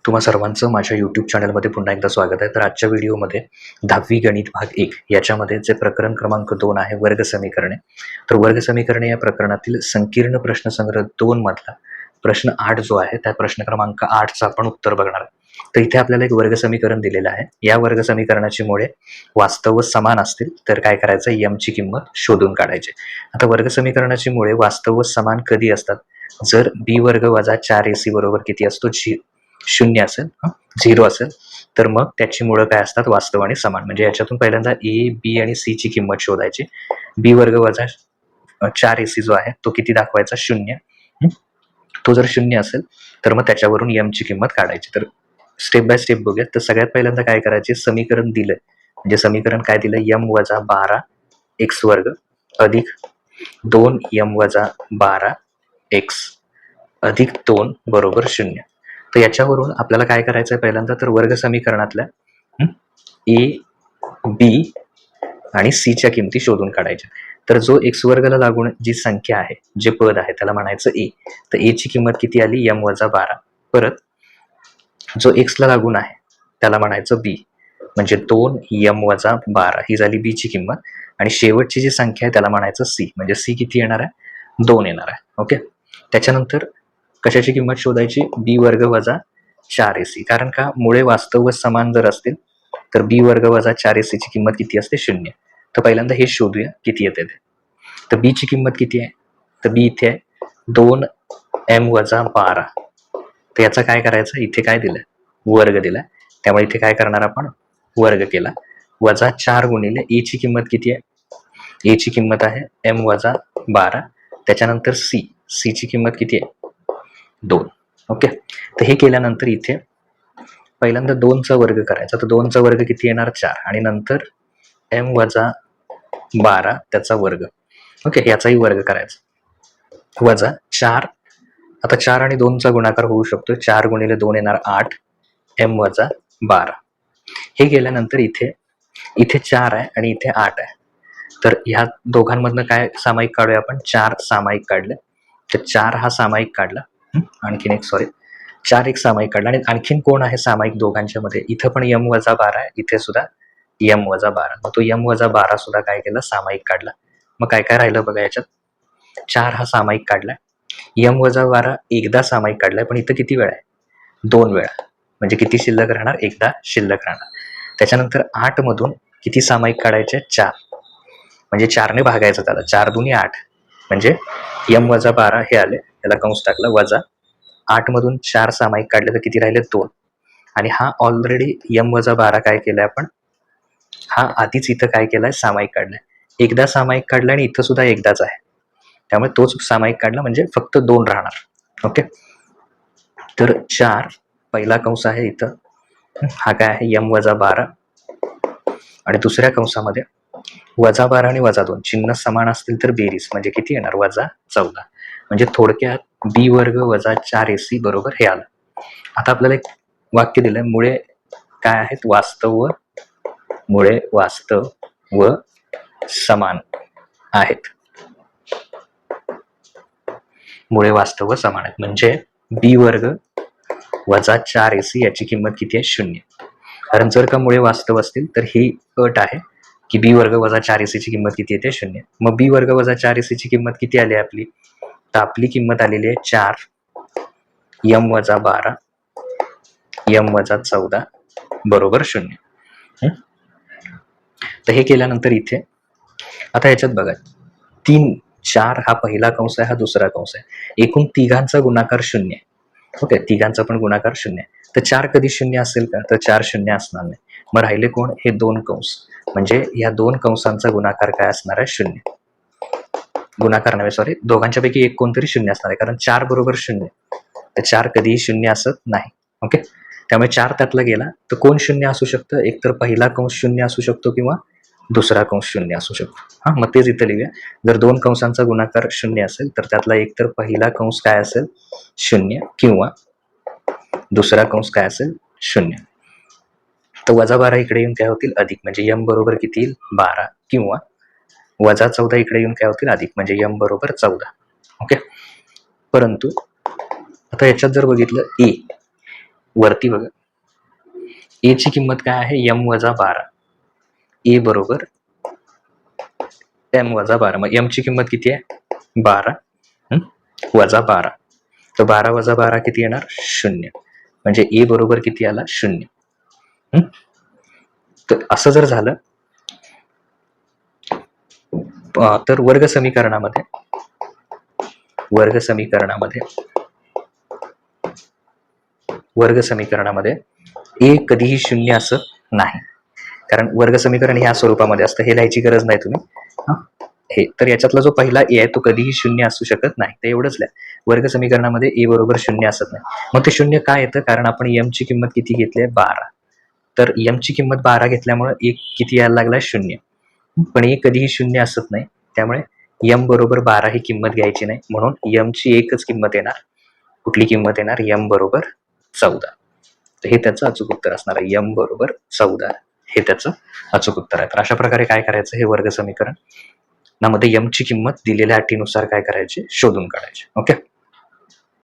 तुम्हा सर्वांचं माझ्या यूट्यूब चॅनलमध्ये पुन्हा एकदा स्वागत आहे. तर आजच्या व्हिडिओमध्ये 10वी गणित भाग 1 याच्यामध्ये जे प्रकरण क्रमांक 2 आहे वर्ग समीकरणे. तर वर्ग समीकरणे या प्रकरणातील संकीर्ण प्रश्नसंग्रह 2 मधला प्रश्न 8 जो आहे त्या प्रश्न क्रमांक 8चं आपण उत्तर बघणार आहे. तर इथे आपल्याला एक वर्ग समीकरण दिलेलं आहे. या वर्ग समीकरणाची मुळे वास्तव व समान असतील तर काय करायचं, m ची किंमत शोधून काढायची. आता वर्ग समीकरणाची मुळे वास्तव व समान कधी असतात, जर b वर्ग वजा 4ac बरोबर किती असतो, 0 असेल, 0 असेल, तर मग त्याची मुळं काय असतात, वास्तव आणि समान. म्हणजे याच्यातून पहिल्यांदा a, b आणि c ची किंमत शोधायची. b वर्ग वजा 4ac जो आहे तो किती दाखवायचा, 0. तो जर 0 असेल तर मग त्याच्यावरून m ची किंमत काढायची. तर स्टेप बाय स्टेप बघूया. तर सगळ्यात पहिल्यांदा काय करायचे, समीकरण दिलंय म्हणजे समीकरण काय दिलं, m वजा 12 x वर्ग अधिक 2m वजा 12 x अधिक 2 बरोबर 0. तर याच्यावरून आपल्याला काय करायचं आहे, पहिल्यांदा तर वर्ग समीकरणातल्या a, b आणि c च्या किमती शोधून काढायच्या. तर जो x वर्गाला लागून जी संख्या आहे, जे पद आहे त्याला म्हणायचं a. तर a ची किंमत किती आली, m वजा 12. परत जो x ला लागून आहे त्याला म्हणायचं b, म्हणजे 2m वजा 12 ही झाली b ची किंमत. आणि शेवटची जी संख्या आहे त्याला म्हणायचं c, म्हणजे c किती येणार आहे, 2 येणार आहे. ओके. त्याच्यानंतर कशाची किंमत शोधायची, b वर्ग वजा 4ac. कारण का, मुळे वास्तव व समान जर असतील तर b वर्ग वजा 4ac ची किंमत किती असते, 0. तर पहिल्यांदा हे शोधूया किती येते ते. तर b ची किंमत किती आहे, तर b इथे आहे 2m वजा 12. तर याचा काय करायचं, इथे काय दिलं, वर्ग दिला. त्यामुळे इथे काय करणार आपण, वर्ग केला. वजा 4 गुणिले a ची किंमत किती आहे, a ची किंमत आहे m वजा 12. त्याच्यानंतर c ची किंमत किती आहे, 2. ओके. तर हे केल्यानंतर इथे पहिल्यांदा 2चा वर्ग करायचा. तर 2चा वर्ग किती येणार, 4. आणि नंतर m वजा 12 त्याचा वर्ग. ओके, याचाही वर्ग करायचा. वजा 4. आता 4 आणि 2चा गुणाकार होऊ शकतो. 4 गुणिले 2 येणार 8, m वजा 12. हे केल्यानंतर इथे 4 आहे आणि इथे 8 आहे. तर ह्या दोघांमधनं काय सामायिक काढूया आपण, 4 सामायिक काढले. तर 4 हा सामायिक काढला. आणखीन एक 4 एक सामायिक काढला. आणि आणखीन कोण आहे सामायिक दोघांच्या मध्ये, इथं पण m वजा 12 आहे, इथे सुद्धा m वजा 12. मग तो m वजा 12 सुद्धा काय केला, सामायिक काढला. मग काय काय राहिलं बघा याच्यात, 4 हा सामायिक काढलाय, m वजा 12 एकदा सामायिक काढलाय, पण इथं किती वेळा आहे, 2 वेळा. म्हणजे किती शिल्लक राहणार, एकदा शिल्लक राहणार. त्याच्यानंतर 8 मधून किती सामायिक काढायचे, 4. म्हणजे 4 ने भागायचं त्याला, 4 दुनी 8. म्हणजे m वजा 12 हे आले, त्याला कंस टाकला, वजा 8 मधून 4 सामायिक काढले तर किती राहिले, 2. आणि हा ऑलरेडी m वजा 12 काय केलाय आपण, हा आधीच इथं काय केलाय, सामायिक काढलाय. एकदा सामायिक काढलाय आणि इथं सुद्धा एकदाच आहे, त्यामुळे तोच सामायिक काढला, म्हणजे फक्त 2 राहणार. ओके. तर 4 पहिला कंस आहे इथं, हा काय आहे, m वजा 12. आणि दुसऱ्या कंसामध्ये वजा 12 आणि वजा 2 चिन्ह समान असतील तर बेरीज, म्हणजे किती येणार, वजा 14. म्हणजे थोडक्यात b वर्ग वजा 4ac बरोबर हे आलं. आता आपल्याला एक वाक्य दिलंय, मुळे काय आहेत, मुळे वास्तव व समान आहेत. मुळे वास्तव व समान आहेत म्हणजे b वर्ग वजा 4ac याची किंमत किती आहे, 0. कारण जर का मुळे वास्तव असतील तर ही अट आहे की b वर्ग वजा 4ac ची किंमत किती येते, 0. मग b वर्ग वजा 4ac ची किंमत किती आली आपली, तर आपली किंमत आलेली आहे 4 m वजा 12 m वजा 14 बरोबर 0. तर हे केल्यानंतर इथे आता याच्यात बघा, 3 4 हा पहिला कंस आहे, हा दुसरा कंस आहे. एकूण तिघांचा गुणाकार 0 आहे. ओके, तिघांचा पण गुणाकार 0 आहे. तर 4 कधी 0 असेल का, तर 4 0 असणार नाही. मग राहिले कोण, हे 2 कंस. म्हणजे या 2 कंसांचा गुणाकार काय असणार आहे, 0. गुणाकार नव्हे, सॉरी, दोघांच्या पैकी एक कोणतरी 0 असणार आहे, कारण 4 बरोबर 0. तर 4 कधीही 0 असत नाही. ओके. त्यामुळे 4 त्यातला गेला तर कोण 0 असू शकतं, एकतर पहिला कंस 0 असू शकतो किंवा दुसरा कंस 0 असू शकतो. मग तेच इथं लिहूया. जर 2 कंसांचा गुणाकार 0 असेल तर त्यातला एकतर पहिला कंस काय असेल, 0, किंवा दुसरा कंस काय असेल, 0. तर वजा 12 इकडे येऊन काय होतील, अधिक, म्हणजे m बरोबर किती येईल, 12, किंवा वजा 14 इकडे येऊन काय होतील, अधिक, म्हणजे m बरोबर 14. ओके. परंतु आता याच्यात जर बघितलं, a वरती बघा, ए ची किंमत काय आहे, m-12. ए बरोबर m-12. मग m ची किंमत किती आहे, 12 वजा 12. तर 12 वजा 12 किती येणार, 0. म्हणजे ए बरोबर किती आला, 0. तर असं जर झालं तर वर्ग समीकरणामध्ये ए कधीही 0 असत नाही, कारण वर्ग समीकरण ह्या स्वरूपामध्ये असतं. हे लिहायची गरज नाही तुम्ही. हे तर याच्यातला जो पहिला ए आहे तो कधीही 0 असू शकत नाही. ते एवढंच लिहा, वर्ग समीकरणामध्ये ए बरोबर 0 असत नाही. मग ते 0 काय येतं, कारण आपण m ची किंमत किती घेतली आहे, 12. तर m ची किंमत 12 घेतल्यामुळे ए किती यायला लागला, 0. पण ए कधीही 0 असत नाही, त्यामुळे m बरोबर 12 ही किंमत घ्यायची नाही. म्हणून m ची एकच किंमत येणार. कुठली किंमत येणार, m बरोबर 14. तर हे त्याचं अचूक उत्तर असणार आहे. m बरोबर 14 हे त्याचं अचूक उत्तर आहे. तर अशा प्रकारे काय करायचं, हे वर्ग समीकरण मध्ये m ची किंमत दिलेल्या अटीनुसार काय करायची, शोधून काढायची. ओके.